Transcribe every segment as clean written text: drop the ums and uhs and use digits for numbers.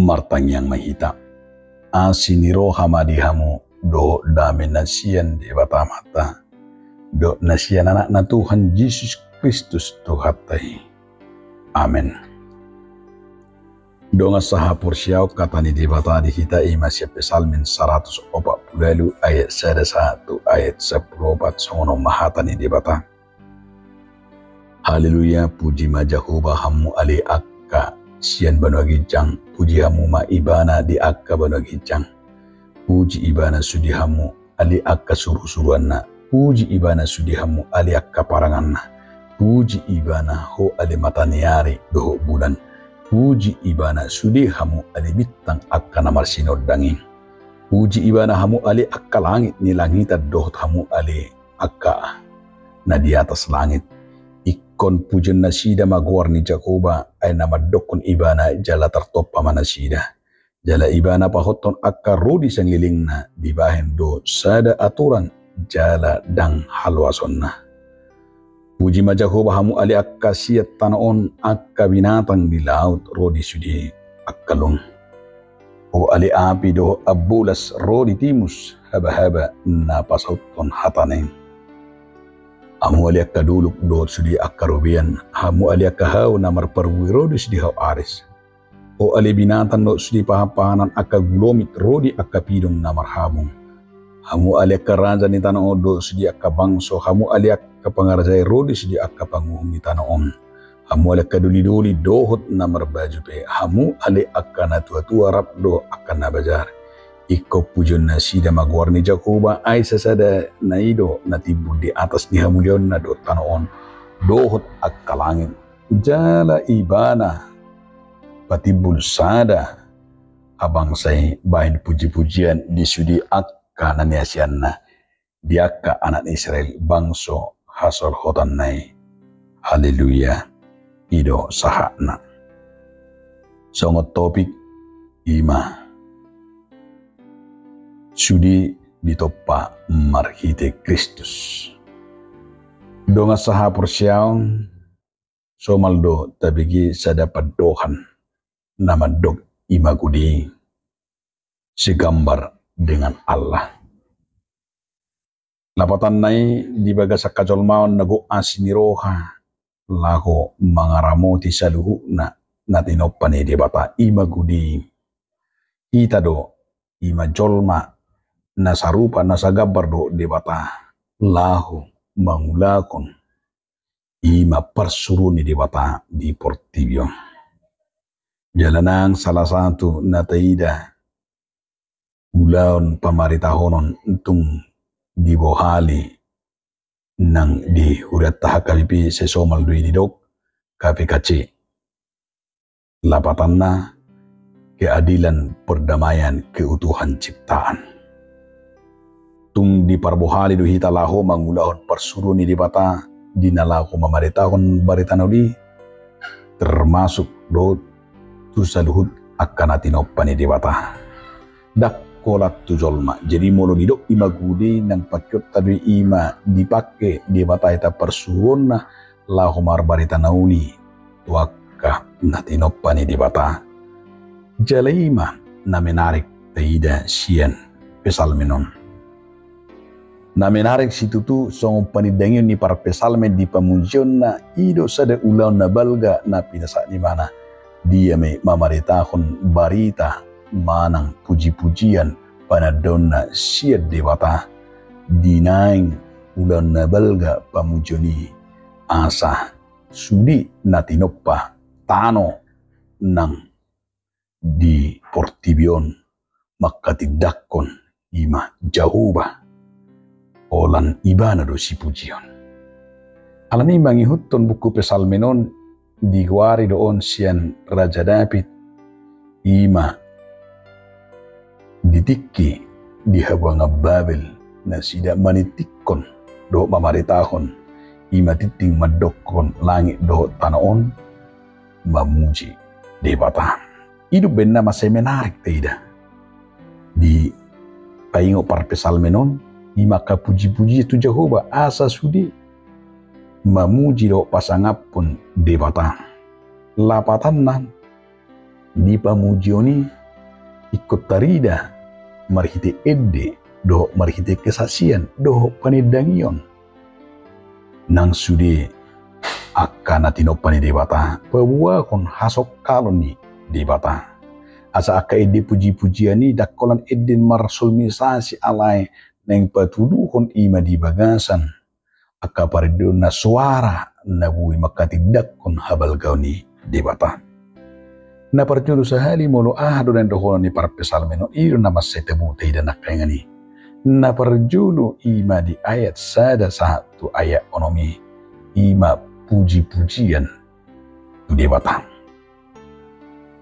martang yang mahita asiniro hamadihamu do dami nasian di batamata do nasian anak na Tuhan Yesus Kristus tuhatai. Amin. Donga saha pursiau katani di bata di hita ima siap Psalmin 140 ayat 1 ayat 10 songono mahatani di bata. Haleluya, puji majahuba hamu ali akka sian banagi jang, puji hamu ma ibana di akka banagi jang, puji ibana sudi hamu ali akka suruh-suruanna, puji ibana sudi hamu ali akka paranganna, puji ibana ho ali mataniari doho bulan, puji ibana sudi hamu ali bintang akka namar sinodangin, puji ibana hamu ali akka langit ni langita doho hamu ali akka na di atas langit. Ikon pujan nasida magwar ni Jakoba ay namadokon ibana jala tertopa manasida. Jala ibana pahoton akka rudi sangiling na dibahen do sada aturan jala dang halwason na. Puji ma Jakoba hamu ali akka siat tanaon akka binatang di laut rodi sudi akkalong. O ali api do abulas rodi timus haba-haba na pasauton hatanen. Hamu ali akka duluk do sudi akka robian, hamu ali akka hau na marparwiro do sudi hau aris. O ali binatan do sudi pahapanan akka gulomit rodi akka pidong na marhabong. Hamu ali akka raja ni tanaon do sudi akka bangso, hamu ali akka pangarjay rodi sudi akka panguhum ni tanaon. Hamu ali akka duli-duli dohot na marbajupe, hamu ali akka na tua-tua rap do akka na bajar. Iko pujon na sida magwar ni Jakoba ay sasada na ido na tibud di atas ni hamulion na do tanoon dohot akka langit. Jala ibana patibul sada abang say bahin puji-pujian di sudi akka na niasyan na di akka anak Israel bangso hasol hotan nay. Haleluya, ido sahana. Songot topik ima sudi ditopa marhite Kristus. Donga saha porsiaon somaldo tabigi sadapat dohan nama dog imagudi segambar dengan Allah. Lapatan nai di bagasa kajolmaon nago asiniroha laho mangaramoti saluhu na natinopani di bata imagudi itado ima jolma nasarupa nasagabar do di bata lahu mangulakon ima persuruni di bata di Portibio. Jalanang salah satu nataida ulaon pamaritahonon entung di bohali nang di hurat tahakabipi sesomal dui didok KPKC lapatanna keadilan perdamaian keutuhan ciptaan. Tung di parbohali do hita laho mangulahon persuruni di bata dinalaho mamaritahon baritanoli termasuk do tusaluhut akan atinopani di bata dakkolat tujolma jadi mono didok imagudi nang pakyot tabi ima dipake di bata ita persurun laho marbaritanoli wakka natinopani di bata jalaima na menarik taida sian pesalmenon. Na menarik situtu song panidangin ni para pesalmen di pamunjon na ido sada ulaw na balga na pinasa ni mana dia may mamaritahon barita manang puji-pujian panadon na siya dewata dinaing ulaw na balga pamunjoni asa sudi na tinoppa tano nang di Portibion makatidakon ima Jahuba olan ibana do si pujion. Alani mangihutton buku pesalmenon diguari doon sian Raja David ima ditikki di habanga Babel na sida manitikon do mamaritahon ima titing madokon langit do tanaon mamuji debata. Hidup benda masih menarik tidak di paingo par pesalmenon ima kapuji-puji itu Jehovah asa sudi mamuji do pasangapun debata lapatan nan Di pamujioni ikut tarida marhite edde do marhite kesaksian do panedangion nang sude akka natinopani debata pebua kon hasok kalon ni debata asa akka edde puji-pujian ni dakolan edden marsulmisasi alai neng patudu kon ima di bagasan akka paridona suara nabui makatidak kon habal gauni debata na parjulu sahali molo ahdo dan dohono ni parpesalmeno ido nama setebu dan nakengani na parjulu ima di ayat sada satu ayat onomi ima puji-pujian tu debata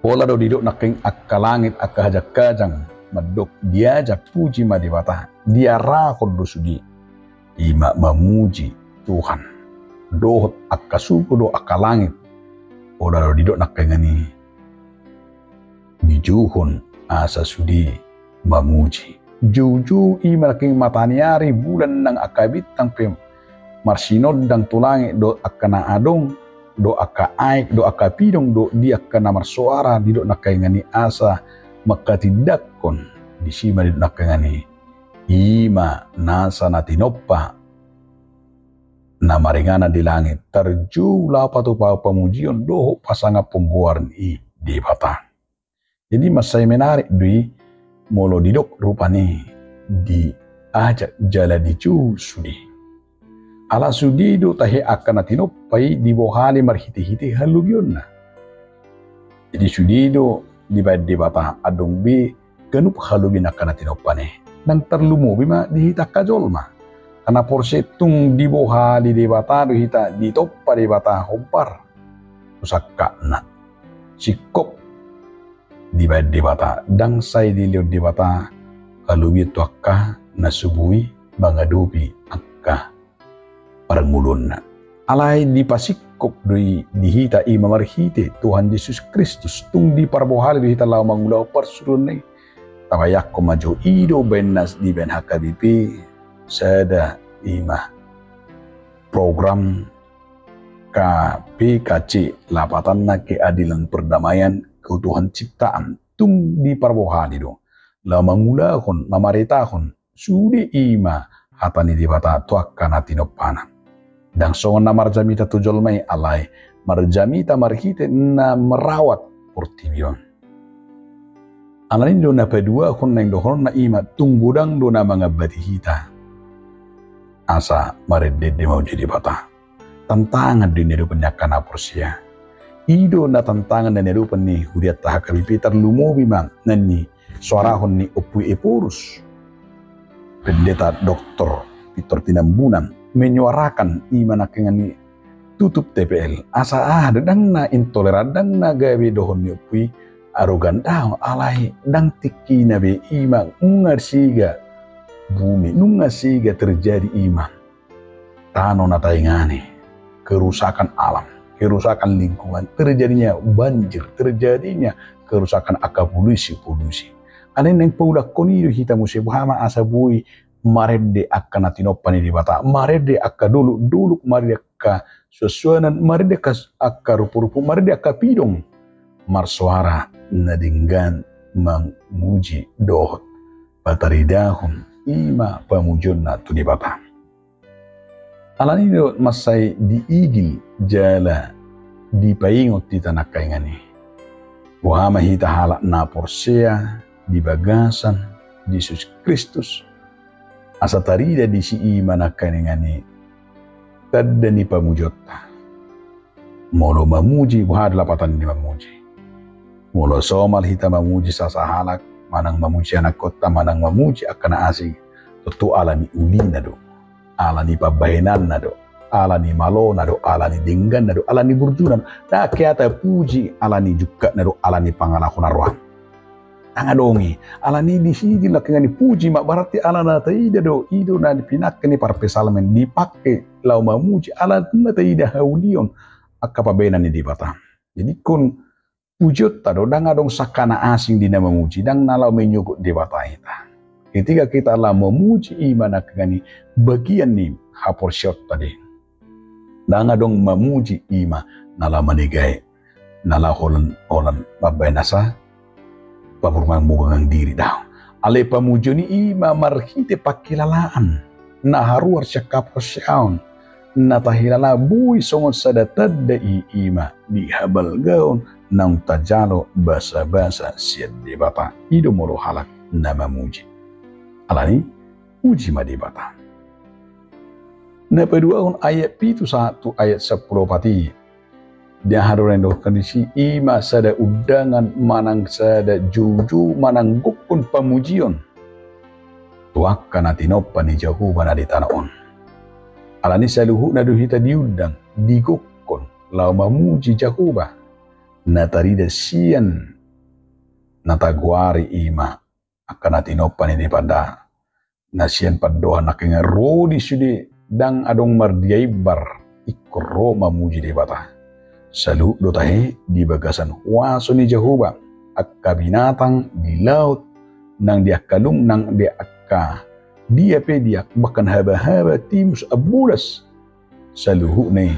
pola do didok nakeng akka langit akka hajak kajang madok diajak puji ma debata dia rakon do sudi ima memuji Tuhan dohot akka suku do akka langit pola do didok nakengani dijuhun asa sudi mamuji juju i malaking mataniari bulan nang akabitang pem marsinod dang tulangi do akana adong do aka aik do aka pidong do dia kana marsuara di do nakaingani asa makatidakon di sima di do nakaingani ima nasa natinoppa na maringana di langit terju lapatu pa pamujion do pasanga pembuaran i di bata. Jadi masai menarik dui molo didok rupani di ajak jala dicu sudi. Ala sudi do tahe akan natinopai di bohali marhiti-hiti halugionna. Jadi sudi do di bata adong bi ganup halugin akan natinopane. Nang terlumu bima dihita kajolma. Karena porsetung di bohali di bata do hita di toppa di bata hompar. Usakka na sikop di bata dang say di liod di bata kaluwi tu akka nasubui bangadubi akka parang mulun na alay di pasikop doi dihita ima marhite Tuhan Yesus Kristus tung di parbohali dihita lau mangulaw parsurun na tabayak ko majo ido benas di ben hakabipi sada ima program KPKC lapatan na keadilan perdamaian keutuhan ciptaan tung di parbohali do la mangulahon mamaritahon sudi ima hatani di bata tuakka natinopana dang songon na marjamita tujolmai alai marjamita marhite na merawat portibion alain do na pedua kon neng dohon na ima tunggudang do na mangabati hita asa maredede mau jadi bata tantangan di nedo penyakan aporsia ido na tantangan na nirupan ni huriat taha kabipi terlumo bimang nani suarahon ni opui epurus pendeta doktor Peter Tinambunan menyuarakan imanakengan ni tutup TPL asa dang na intoleran dang na gawe dohon ni opui arogan daw alai dang tiki nabe imang ungar siga bumi nunga siga terjadi imang tano na taingane kerusakan alam kerusakan lingkungan, terjadinya banjir, terjadinya kerusakan aka polusi. Anen neng paula konido hita musibahama asabui marede akka natinopani di bata, marede akka dulu marede akka sesuanan, marede akka rupu-rupu, marede akka pidong marsuara nadinggan manguji dohot bataridahum ima pamujon na tu di bata. Alani do masai diigil jala di paingot di tanah kaingani. Wahama hita halak na porsea di bagasan Yesus Kristus. Asa tarida di si imana kaingani. Tadda ni pamujota. Molo mamuji buhad lapatan ni mamuji. Molo somal hita mamuji sasa halak manang mamuji anak kota manang mamuji akan asing. Tentu ala ni ulina do. Ala ni pabahenan na do, ala ni malo na do, ala ni dinggan na do, ala ni burjunan, na kaya puji ala ni juga na do, ala ni pangalako na ruang. Tangadongi, ala ni di sini lakengan ni puji mak berarti ala na taida do, ido na dipinakkan ni parpesalmen dipakai lau mamuji ala na taida haulion akka pabahenan ni di bata. Jadi kun pujot tado dang adong sakana asing di nama muji dang nalau menyukut di bata ita. Ketika kita lah memuji iman akagani bagian ni hapor syot tadi. Danga dong memuji iman nala manigai. nala holan babay nasa paburmang bugang diri daw. Ale pamujo ni ima marhite pakilalaan na haruar siya kapasyaon na tahilala buwi songon sa datad da ima di habal gaon nang tajalo basa-basa siya debata ido moro halak na mamuji. Alani uji madibata. Na paduahon ayat 1 ayat 10 pati. Dia haruren do kondisi ima sada undangan manang sada juju manang gukun pamujion. Tuak kana tinopan ni Jehovah na di tanaon. Alani saluhu na duhita diundang digukun lau mamuji Jehovah. Na tarida sian natagwari ima akan tinopan ni pada. Nasian padoa nakenga rodi sude dang adong mardiaibar ikro mamuji debata. Salu dotahe di bagasan waso ni Jehovah akka binatang di laut nang dia kalung nang dia akka dia pediak bahkan haba-haba timus abulas saluhu ne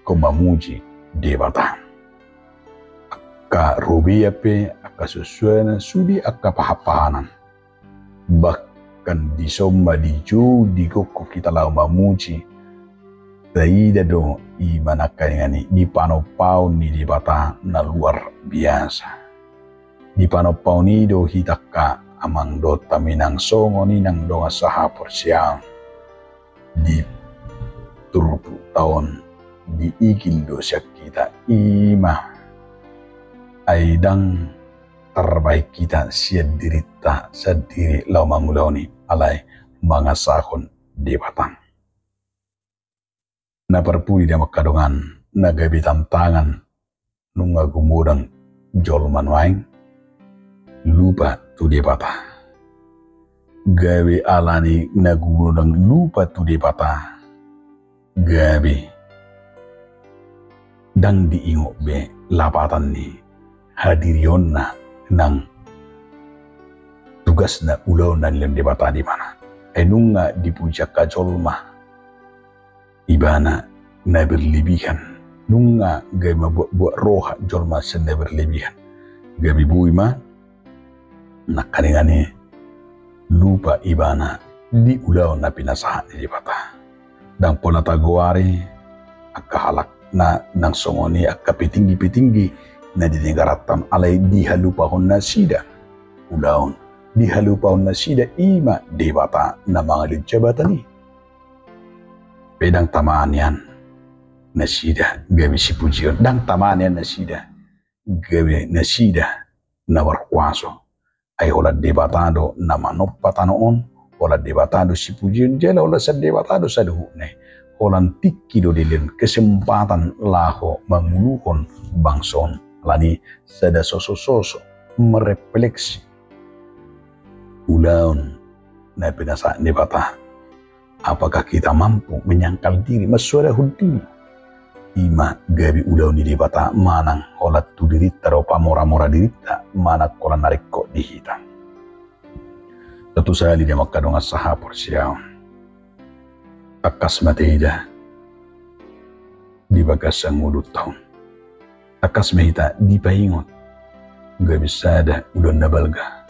ko mamuji debata. Akka rubia pe akka susuana sudi akka pahapanan bahkan di somba di ju di koko kita lau mamuji taida do i manakayani di panopau ni di bata na luar biasa. Di panopau ni do hitaka amang do taminang songo ni nang do saha persiang. Di 30 tahun di ikil do siya kita ima aidang terbaik kita siya dirita sa diri lau mangulaw ni alay mga sahon di batang. Na perpui dia makadongan nagabi tantangan nunga gumudang jolman waing lupa tu dia patah gabi alani nagumudang lupa tu dia patah gabi dang diingok be lapatan ni hadirion na nang tugas na ulaw na nilang dia patah di mana nunga dipuja ka jolma ibana na berlebihan nunga gay mabuat roha jorma sen na berlebihan gabi bui ma nakaningani lupa ibana di ulaw na pinasahan ni bata dang pola taguari akahalak na nang songoni akapitinggi-pitinggi na diningaratan alay dihalupahon na sida ulaw dihalupahon na sida ima di bata na mga lidjabatan ni pedang tamaan yan nasida gabi si pujion dang tamaan yan nasida gabi nasida na warkwaso ay hola debatado na manopatanoon hola debatado si pujion jela hola sa debatado sa duhunay holan tikido dilin kesempatan laho manguluhon bangson lani sada soso-soso merefleksi ulaon na pinasa debata. Apakah kita mampu menyangkal diri masuara hudini ima gabi ulaw ni dibata manang holat tu dirita ro pamora-mora dirita mana kola narik kok dihita tentu sali dia makadong asaha porsiaw akas mateida di bagasang udut tahun akas mehita di pahingot gabi sada ulon nabalga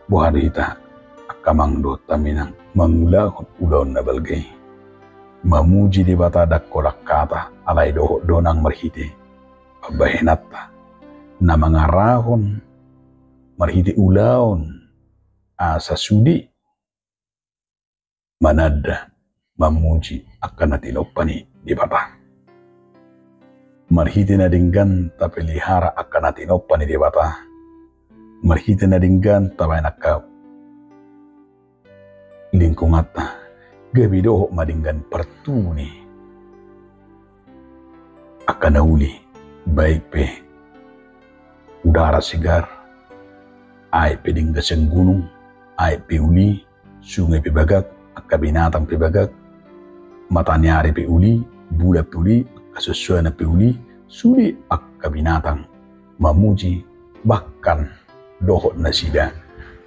buhari hita kamang do taminang mangulahon ulon na balgay. Mamuji di bata dakolak kata alay do donang marhiti. Pabahinata na mga rahon marhiti ulaon asa sudi. Manada mamuji akan natinopani di bata. Marhiti na dinggan tapilihara akan natinopani di bata. Marhiti na dinggan tapay nakap lingkungat gabi doho madinggan pertuni akan nauli baik pe udara segar ay pe dinggasang gunung ay pe uli sungai pe bagak akka binatang pe bagak matanyari pe uli bula pe uli kasusuan pe uli suli akka binatang mamuji bahkan doho na sida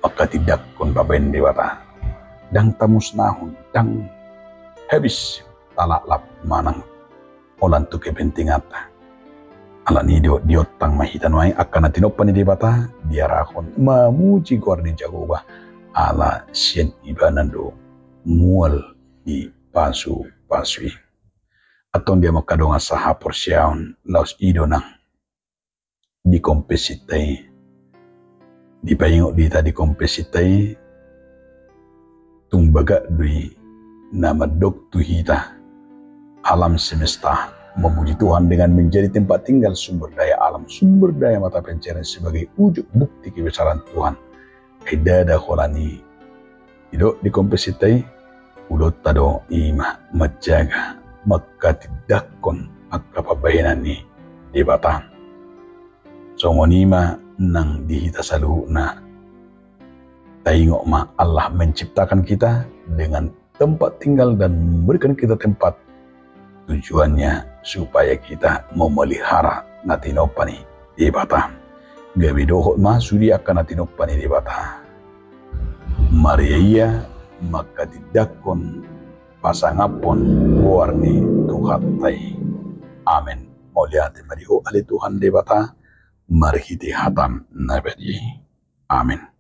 maka tidak kon baben dewata dang tamusnahon dang habis talaklap manang olan tu kepentingata Ala ni diotang mahitan wai akan tinoppan di bata diarahon mamuji gorni jagoba ala sien ibanando mual di pasui atau dia makadonga saha porsiaon laos idonang di kompesitai di payung di tadi kompesitai tumbaga dui nama dok tuhita alam semesta memuji Tuhan dengan menjadi tempat tinggal sumber daya alam, sumber daya mata pencarian sebagai wujud bukti kebesaran Tuhan. Edada holani hidup di kompesitai ulot tado ima majaga maka tidakon maka pabayanan ni di batang. Songonima nang dihita saluhuna tayingok ma Allah menciptakan kita dengan tempat tinggal dan memberikan kita tempat. Tujuannya supaya kita memelihara natinopani di bata. Gabi dohot mah sudi akan natinopani di bata. Maria maka tidakon pasangapon warni tuhatai. Amin. Mulyati mariho ali Tuhan di bata. Marhiti hatam nabadi. Amin.